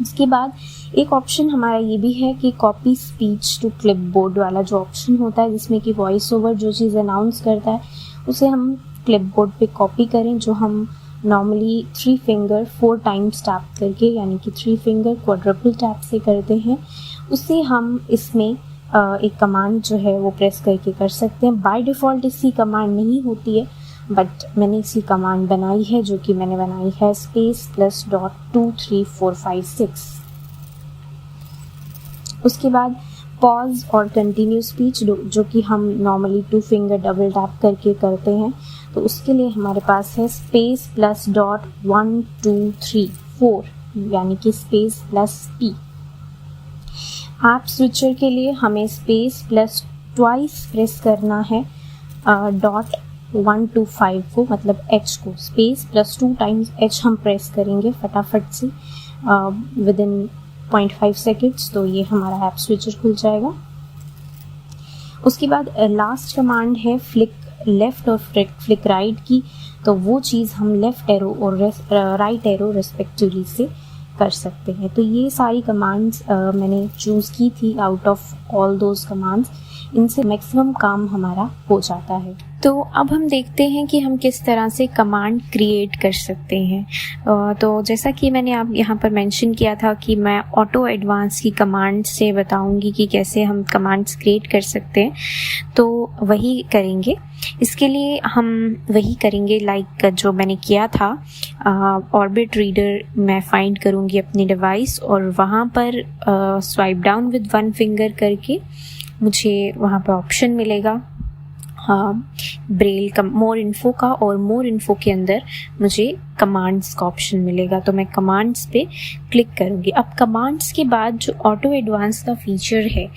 इसके बाद एक ऑप्शन हमारा ये भी है कि कॉपी स्पीच टू क्लिपबोर्ड वाला जो ऑप्शन होता है जिसमें कि वॉइस ओवर जो चीज़ अनाउंस करता है उसे हम क्लिपबोर्ड पे कॉपी करें, जो हम नॉर्मली 3 फिंगर 4 टाइम्स टैप करके यानी कि 3 फिंगर क्वाड्रपल टैप से करते हैं, उसे हम इसमें एक कमांड जो है वो प्रेस करके कर सकते हैं। बाय डिफ़ॉल्ट इसकी कमांड नहीं होती है बट मैंने इसकी कमांड बनाई है जो कि मैंने बनाई है स्पेस प्लस डॉट 23456। उसके बाद पॉज और कंटिन्यू स्पीच जो कि हम नॉर्मली 2 फिंगर डबल टैप करके करते हैं, तो उसके लिए हमारे पास है स्पेस प्लस डॉट 1 2 3 4 यानी कि space plus P। App switcher के लिए हमें स्पेस प्लस ट्वाइस प्रेस करना है डॉट 1 to 5 को, मतलब H को स्पेस प्लस 2 टाइम्स H हम प्रेस करेंगे फटाफट से विद इन 0.5 सेकेंड्स, तो ये हमारा ऐप स्विचर खुल जाएगा। उसके बाद लास्ट कमांड है फ्लिक लेफ़्ट और फ्लिक राइट की, तो वो चीज़ हम लेफ़्ट एरो और राइट एरो रिस्पेक्टिवली से कर सकते हैं। तो ये सारी कमांड्स मैंने चूज़ की थी out of all those commands, इनसे मैक्सिमम काम हमारा हो जाता है। तो अब हम देखते हैं कि हम किस तरह से कमांड क्रिएट कर सकते हैं। तो जैसा कि मैंने आप यहाँ पर मेंशन किया था कि मैं ऑटो एडवांस की कमांड से बताऊंगी कि कैसे हम कमांड्स क्रिएट कर सकते हैं, तो वही करेंगे। इसके लिए हम वही करेंगे लाइक जो मैंने किया था। ऑर्बिट रीडर मैं फाइंड करूँगी अपनी डिवाइस और वहाँ पर स्वाइप डाउन विद 1 फिंगर करके मुझे वहाँ पर ऑप्शन मिलेगा ब्रेल का मोर इन्फो का, और मोर इन्फो के अंदर मुझे कमांड्स का ऑप्शन मिलेगा, तो मैं कमांड्स पे क्लिक करूँगी। अब कमांड्स के बाद जो ऑटो एडवांस का फीचर है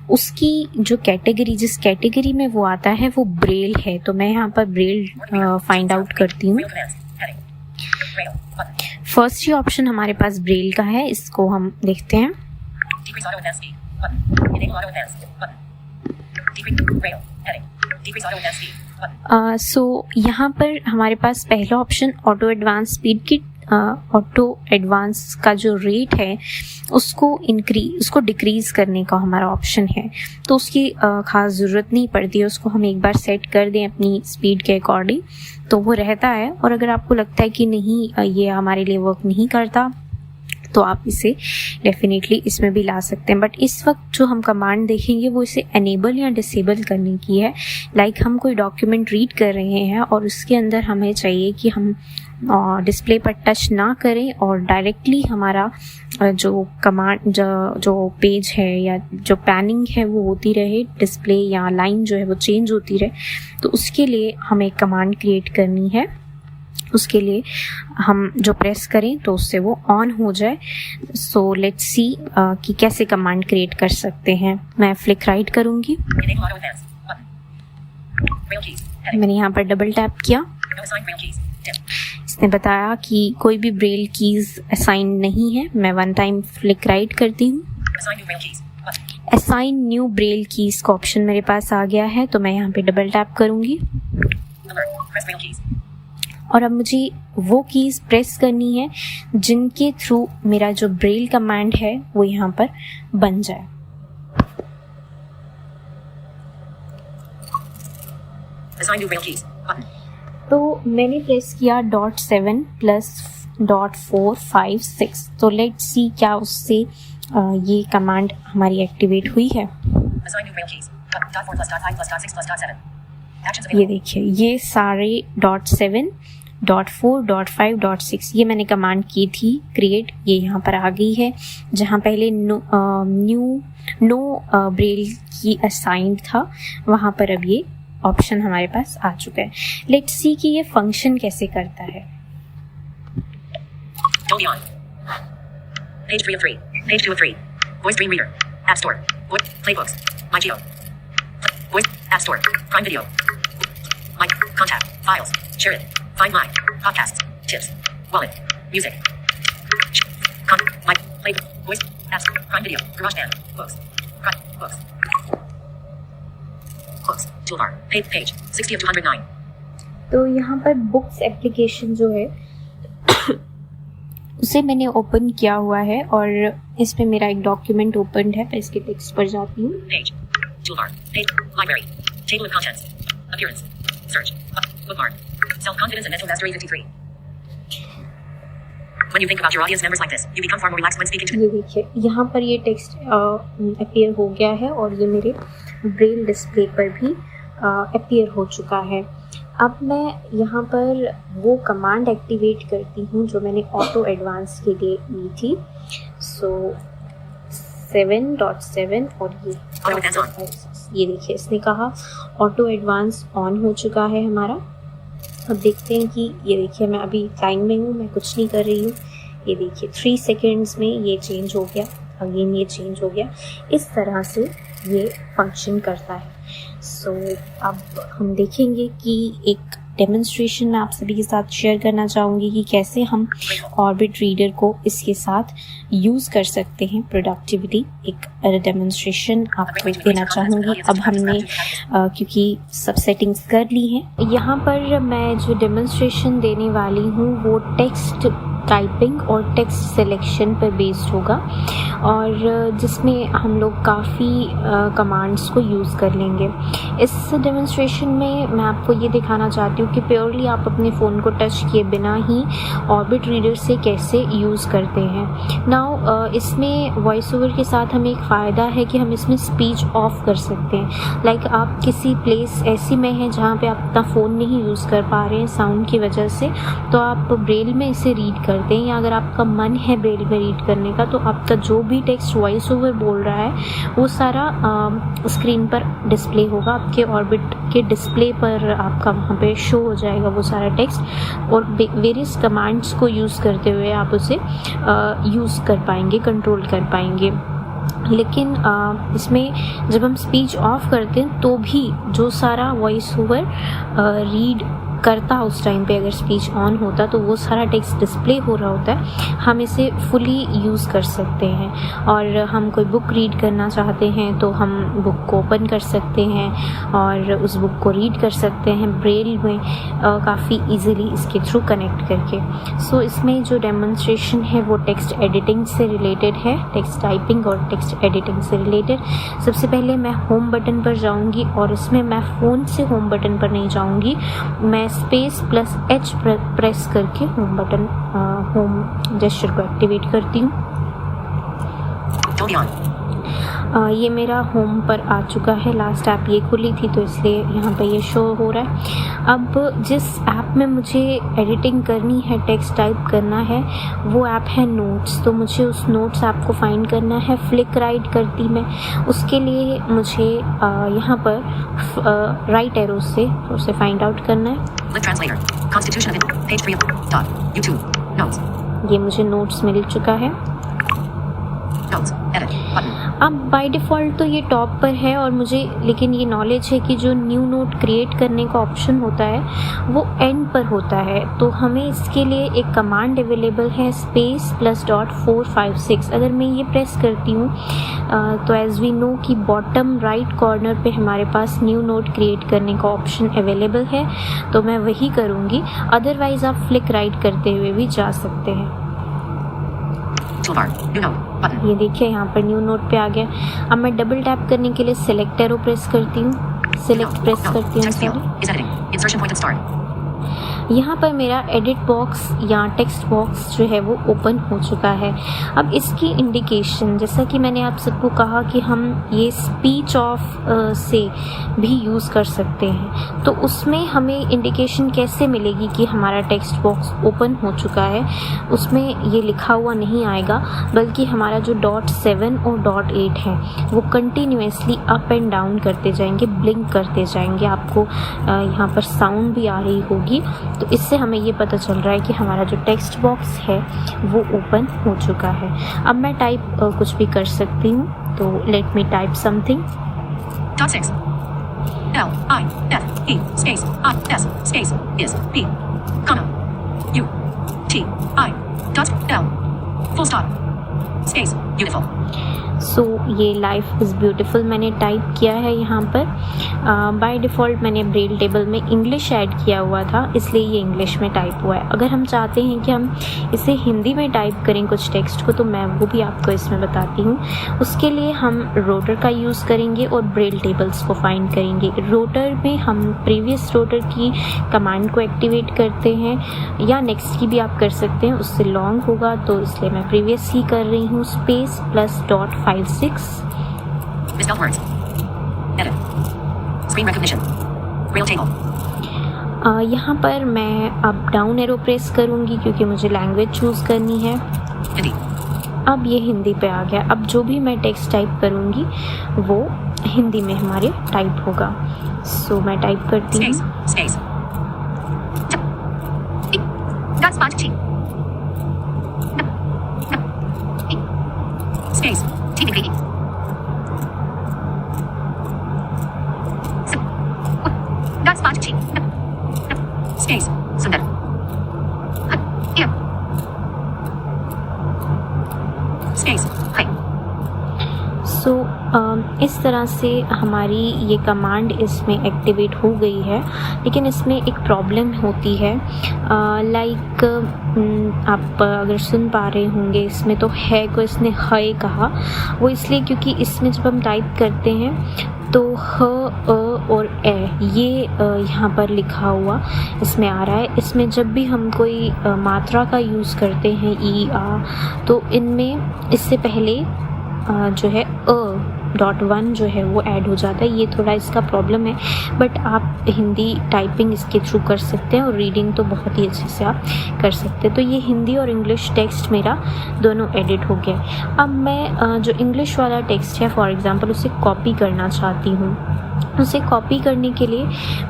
उसकी जो कैटेगरी, जिस कैटेगरी में वो आता है वो ब्रेल है, तो मैं यहाँ पर ब्रेल फाइंड आउट करती हूँ। फर्स्ट ही ऑप्शन हमारे पास ब्रेल का है, इसको हम देखते हैं। यहाँ पर हमारे पास पहला ऑप्शन ऑटो एडवांस स्पीड की ऑटो एडवांस का जो रेट है उसको डिक्रीज करने का हमारा ऑप्शन है, तो उसकी ख़ास ज़रूरत नहीं पड़ती है। उसको हम एक बार सेट कर दें अपनी स्पीड के अकॉर्डिंग तो वो रहता है, और अगर आपको लगता है कि नहीं ये हमारे लिए वर्क नहीं करता तो आप इसे डेफिनेटली इसमें भी ला सकते हैं। बट इस वक्त जो हम कमांड देखेंगे वो इसे एनेबल या डिसेबल करने की है। लाइक हम कोई डॉक्यूमेंट रीड कर रहे हैं और उसके अंदर हमें चाहिए कि हम डिस्प्ले पर टच ना करें और डायरेक्टली हमारा जो कमांड जो पेज है या जो पैनिंग है वो होती रहे, डिस्प्ले या लाइन जो है वो चेंज होती रहे, तो उसके लिए हमें एक कमांड क्रिएट करनी है। उसके लिए हम जो प्रेस करें तो उससे वो ऑन हो जाए। सो लेट्स सी कि कैसे कमांड क्रिएट कर सकते हैं। मैं फ्लिक राइट करूँगी, मैंने यहाँ पर डबल टैप किया, इसने बताया कि कोई भी ब्रेल कीज असाइन नहीं है। मैं 1 टाइम फ्लिक राइट करती हूँ, असाइन न्यू ब्रेल कीज का ऑप्शन मेरे पास आ गया है, तो मैं यहाँ पे डबल टैप करूँगी और अब मुझे वो कीज़ प्रेस करनी है जिनके थ्रू मेरा जो ब्रेल कमांड है वो यहाँ पर बन जाए। तो मैंने प्रेस किया .7 प्लस .456, तो लेट्स सी क्या उससे ये कमांड हमारी एक्टिवेट हुई है। Dot 4 plus dot 5 plus dot 6 plus dot 7. Actions ये available. देखिए, ये सारे .7, .4, .5, .6 ये मैंने कमांड की थी क्रिएट, ये यहाँ पर आ गई है। जहाँ पहले नो ब्रेल की असाइंड था, वहाँ पर अब ये ऑप्शन हमारे पास आ चुका है। लेट्स सी कि ये फंक्शन कैसे करता है। Dolby on. Page 3 of 3. Page 2 of 3. Voice Dream Reader. App Store. Playbooks. MyGeo. Voice. App Store. Prime Video. My contact. Files. Share it. Find My. Podcasts. Tips. Wallet. Music. My. Play. Voice. Apps. Prime Video. GarageBand. Books. Books. Books. Toolbar. Page. 60 of 209. तो यहाँ पर books application जो है उसे मैंने open किया हुआ है और इसमें मेरा एक डॉक्यूमेंट ओपन है। मैं इसके टेक्स्ट पर जाती हूँ। Page. Toolbar. Page. Library. Table of contents. Appearance. Search. Bookmark. Self-confidence and mental mastery 53. When you think about your audience members like this, you become far more relaxed when speaking to them. ये देखिए, यहाँ पर ये text appear हो गया है और ये मेरे ब्रेल डिस्प्ले पर भी अपीयर हो चुका है। अब मैं यहाँ पर वो कमांड एक्टिवेट करती हूँ जो मैंने ऑटो एडवांस के लिए ली थी। सो 7.7 और ये देखिए, इसने कहा ऑटो एडवांस ऑन हो चुका है हमारा। अब देखते हैं कि ये देखिए, मैं अभी टाइम में हूँ, मैं कुछ नहीं कर रही हूँ। ये देखिए 3 सेकेंड्स में ये चेंज हो गया, अगेन ये चेंज हो गया। इस तरह से ये फंक्शन करता है। सो अब हम देखेंगे कि एक डेमोन्स्ट्रेशन मैं आप सभी के साथ शेयर करना चाहूँगी कि कैसे हम ऑर्बिट रीडर को इसके साथ यूज़ कर सकते हैं प्रोडक्टिविटी। एक डेमोन्स्ट्रेशन आपको देना चाहूँगी। अब हमने क्योंकि सब सेटिंग्स कर ली हैं, यहाँ पर मैं जो डेमोन्स्ट्रेशन देने वाली हूँ वो टेक्स्ट टाइपिंग और टेक्स्ट सिलेक्शन पर बेस्ड होगा और जिसमें हम लोग काफ़ी कमांड्स को यूज़ कर लेंगे। इस डेमोन्स्ट्रेशन में मैं आपको ये दिखाना चाहती हूँ कि प्योरली आप अपने फ़ोन को टच किए बिना ही ऑर्बिट रीडर से कैसे यूज़ करते हैं। नाउ इसमें वॉइस ओवर के साथ हमें एक फ़ायदा है कि हम इसमें स्पीच ऑफ कर सकते हैं। लाइक आप किसी प्लेस ऐसी में हैं जहाँ पे आप अपना फ़ोन नहीं यूज़ कर पा रहे हैं साउंड की वजह से, तो आप ब्रेल में इसे रीड करते हैं, या अगर आपका मन है ब्रेल में रीड करने का तो आपका जो भी टेक्स्ट वॉइस ओवर बोल रहा है वो सारा स्क्रीन पर डिस्प्ले होगा। आपके ऑर्बिट के डिस्प्ले पर आपका वहाँ पे शो हो जाएगा वो सारा टेक्स्ट और वेरियस कमांड्स को यूज़ करते हुए आप उसे यूज़ कर पाएंगे, कंट्रोल कर पाएंगे। लेकिन इसमें जब हम स्पीच ऑफ करते हैं तो भी जो सारा वॉइस ओवर रीड करता उस टाइम पे अगर स्पीच ऑन होता तो वो सारा टेक्स्ट डिस्प्ले हो रहा होता है। हम इसे फुली यूज़ कर सकते हैं और हम कोई बुक रीड करना चाहते हैं तो हम बुक को ओपन कर सकते हैं और उस बुक को रीड कर सकते हैं ब्रेल में काफ़ी इजीली इसके थ्रू कनेक्ट करके। सो इसमें जो डेमोन्स्ट्रेशन है वो टेक्स्ट एडिटिंग से रिलेटेड है, टेक्स्ट टाइपिंग और टेक्स्ट एडिटिंग से रिलेटेड। सबसे पहले मैं होम बटन पर जाऊंगी और इसमें मैं फ़ोन से होम बटन पर नहीं जाऊंगी, मैं स्पेस+H प्रेस करके होम बटन होम जेस्चर को एक्टिवेट करती हूँ। ये मेरा होम पर आ चुका है। लास्ट ऐप ये खुली थी तो इसलिए यहाँ पे ये शो हो रहा है। अब जिस ऐप में मुझे एडिटिंग करनी है, टेक्स्ट टाइप करना है, वो ऐप है नोट्स। तो मुझे उस नोट्स ऐप को फाइंड करना है। फ्लिक राइट करती मैं, उसके लिए मुझे यहाँ पर राइट एरो से उसे फाइंड आउट करना है। ये मुझे नोट्स मिल चुका है। अब बाय डिफ़ॉल्ट तो ये टॉप पर है और मुझे लेकिन ये नॉलेज है कि जो न्यू नोट क्रिएट करने का ऑप्शन होता है वो एंड पर होता है। तो हमें इसके लिए एक कमांड अवेलेबल है space+.456। अगर मैं ये प्रेस करती हूँ तो एज वी नो कि बॉटम राइट कॉर्नर पे हमारे पास न्यू नोट क्रिएट करने का ऑप्शन अवेलेबल है, तो मैं वही करूँगी। अदरवाइज़ आप फ्लिक राइट करते हुए भी जा सकते हैं। ये देखिए यहाँ पर न्यू नोट पे आ गया। अब मैं डबल टैप करने के लिए सिलेक्ट एरो प्रेस करती हूँ, सिलेक्ट प्रेस करती हूँ। यहाँ पर मेरा एडिट बॉक्स या टेक्स्ट बॉक्स जो है वो ओपन हो चुका है। अब इसकी इंडिकेशन, जैसा कि मैंने आप सबको कहा कि हम ये स्पीच ऑफ से भी यूज़ कर सकते हैं, तो उसमें हमें इंडिकेशन कैसे मिलेगी कि हमारा टेक्स्ट बॉक्स ओपन हो चुका है। उसमें ये लिखा हुआ नहीं आएगा, बल्कि हमारा जो .7 और .8 है वो कंटिन्यूसली अप एंड डाउन करते जाएंगे, ब्लिंक करते जाएंगे। आपको यहाँ पर साउंड भी आ रही होगी, तो इससे हमें ये पता चल रहा है कि हमारा जो टेक्स्ट बॉक्स है वो ओपन हो चुका है। अब मैं टाइप कुछ भी कर सकती हूँ, तो let me type something. .6 L I F E space I S space is P comma U T I dot L full stop space beautiful। सो ये लाइफ इज़ ब्यूटीफुल मैंने टाइप किया है यहाँ पर। बाय डिफ़ॉल्ट मैंने ब्रेल टेबल में English add किया हुआ था, इसलिए ये इंग्लिश में टाइप हुआ है। अगर हम चाहते हैं कि हम इसे हिंदी में टाइप करें कुछ टेक्स्ट को, तो मैं वो भी आपको इसमें बताती हूँ। उसके लिए हम रोटर का यूज़ करेंगे और ब्रेल टेबल्स को फाइंड करेंगे। रोटर में हम प्रीवियस रोटर की कमांड को एक्टिवेट करते हैं, या नेक्स्ट की भी आप कर सकते हैं, उससे लॉन्ग होगा, तो इसलिए मैं प्रीवियस ही कर रही हूँ। Space plus .56 Misspelled words edit screen recognition rail table। यहाँ पर मैं अब डाउन एरो प्रेस करूँगी क्योंकि मुझे लैंग्वेज चूज़ करनी है। हिंदी। अब ये हिंदी पे आ गया। अब जो भी मैं टेक्स्ट टाइप करूँगी वो हिंदी में हमारे टाइप होगा। सो मैं टाइप करती हूँ। space dot spot T space TPP dot spot T space सुंदर space हाय। सो इस तरह से हमारी ये कमांड इसमें एक्टिवेट हो गई है, लेकिन इसमें एक प्रॉब्लम होती है। लाइक आप अगर सुन पा रहे होंगे, इसमें तो है को इसने है कहा, वो इसलिए क्योंकि इसमें जब हम टाइप करते हैं तो ह और ए ये यहाँ पर लिखा हुआ इसमें आ रहा है। इसमें जब भी हम कोई मात्रा का यूज़ करते हैं ई आ, तो इनमें इससे पहले जो है .1 जो है वो ऐड हो जाता है। ये थोड़ा इसका प्रॉब्लम है, बट आप हिंदी टाइपिंग इसके थ्रू कर सकते हैं और रीडिंग तो बहुत ही अच्छे से आप कर सकते हैं। तो ये हिंदी और इंग्लिश टेक्स्ट मेरा दोनों एडिट हो गया। अब मैं जो इंग्लिश वाला टेक्स्ट है, फॉर एग्जांपल, उसे कॉपी करना चाहती हूँ। उसे कॉपी करने के लिए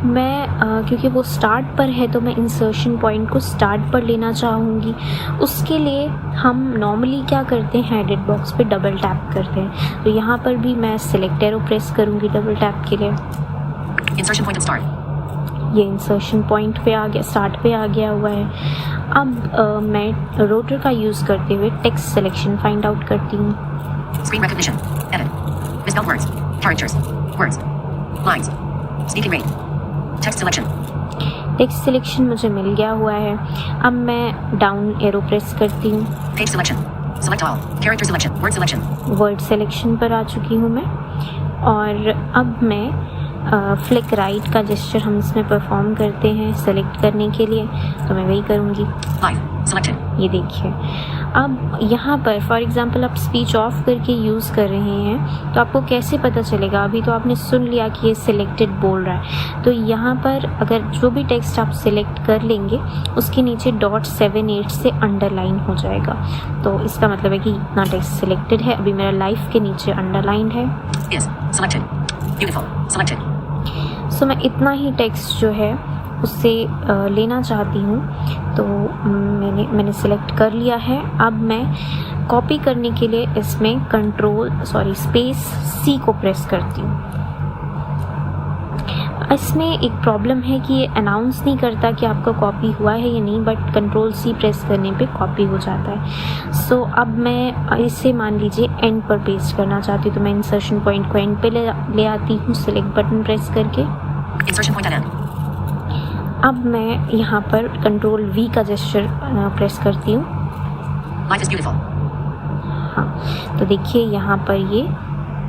मैं क्योंकि वो स्टार्ट पर है, तो मैं इंसर्शन पॉइंट को स्टार्ट पर लेना चाहूँगी। उसके लिए हम नॉर्मली क्या करते हैं, एडिट बॉक्स पे डबल टैप करते हैं। तो यहाँ पर भी मैं सिलेक्ट एरो प्रेस करूँगी डबल टैप के लिए। Insertion point start. ये इंसर्शन पॉइंट पे आ गया, स्टार्ट पे आ गया हुआ है। अब मैं रोटर का यूज़ करते हुए टेक्स्ट सिलेक्शन फाइंड आउट करती हूँ। Screen recognition edit misspelled words characters words lines speaking rate text selection। Text selection मुझे मिल गया हुआ है। अब मैं डाउन एरो प्रेस करती हूँ। page selection select all character selection word selection word selection पर आ चुकी हूँ मैं। और अब मैं फ्लिक राइट का जेस्चर हम इसमें परफॉर्म करते हैं सेलेक्ट करने के लिए, तो मैं वही करूँगी। live selected। ये देखिए, अब यहाँ पर फॉर एग्ज़ाम्पल आप स्पीच ऑफ करके यूज़ कर रहे हैं, तो आपको कैसे पता चलेगा? अभी तो आपने सुन लिया कि ये सिलेक्टेड बोल रहा है, तो यहाँ पर अगर जो भी टेक्स्ट आप सिलेक्ट कर लेंगे उसके नीचे .78 से अंडरलाइन हो जाएगा। तो इसका मतलब है कि इतना टेक्स्ट सिलेक्टेड है। अभी मेरा लाइफ के नीचे अंडरलाइंड है। Is selected beautiful selected। सो मैं इतना ही टेक्स्ट जो है उससे लेना चाहती हूँ, तो मैंने सिलेक्ट कर लिया है। अब मैं कॉपी करने के लिए इसमें स्पेस C को प्रेस करती हूँ। इसमें एक प्रॉब्लम है कि ये अनाउंस नहीं करता कि आपका कॉपी हुआ है या नहीं, बट कंट्रोल C प्रेस करने पे कॉपी हो जाता है। सो अब मैं इसे मान लीजिए एंड पर पेस्ट करना चाहती हूँ, तो मैं इंसर्शन पॉइंट को एंड पे ले आती हूँ सिलेक्ट बटन प्रेस करके। Insertion point at end. अब मैं यहाँ पर कंट्रोल V का जेस्चर प्रेस करती हूँ। Life is beautiful। हाँ, तो देखिए यहाँ पर ये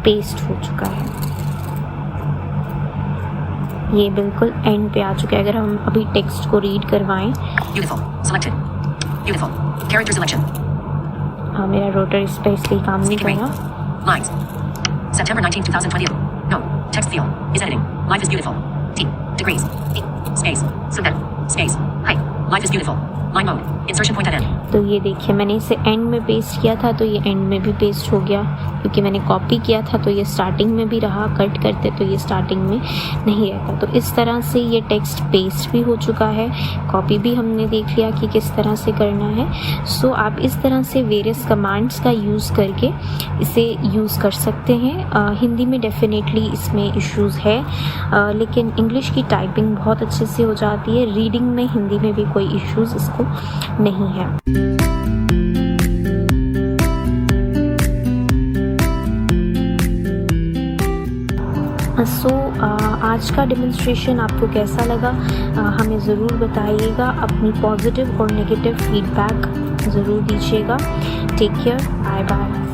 पेस्ट हो चुका है। ये बिल्कुल एंड पे आ चुका है। अगर हम अभी टेक्स्ट को रीड करवाएं, Beautiful. Selected. Beautiful. Character selection. हाँ मेरा रोटर इस पर इसलिए काम नहीं कर रहा। Lines. September 19, 2020. No. Text field is editing. Life is beautiful. T. Degrees. E. Space. Subhead. Space. Height. Life is beautiful. Line mode. Insertion point at end. तो ये देखिए मैंने इसे एंड में पेस्ट किया था तो ये एंड में भी पेस्ट हो गया, क्योंकि मैंने कॉपी किया था तो ये स्टार्टिंग में भी रहा, कट करते तो ये स्टार्टिंग में नहीं रहता। तो इस तरह से ये टेक्स्ट पेस्ट भी हो चुका है, कॉपी भी हमने देख लिया कि किस तरह से करना है। सो आप इस तरह से वेरियस कमांड्स का यूज़ करके इसे यूज़ कर सकते हैं। हिंदी में डेफिनेटली इसमें इश्यूज़ है, लेकिन इंग्लिश की टाइपिंग बहुत अच्छे से हो जाती है। रीडिंग में हिंदी में भी कोई इश्यूज़ इसको नहीं है। आज का डेमोन्स्ट्रेशन आपको कैसा लगा हमें ज़रूर बताइएगा। अपनी पॉजिटिव और नेगेटिव फीडबैक ज़रूर दीजिएगा। Take care, bye bye.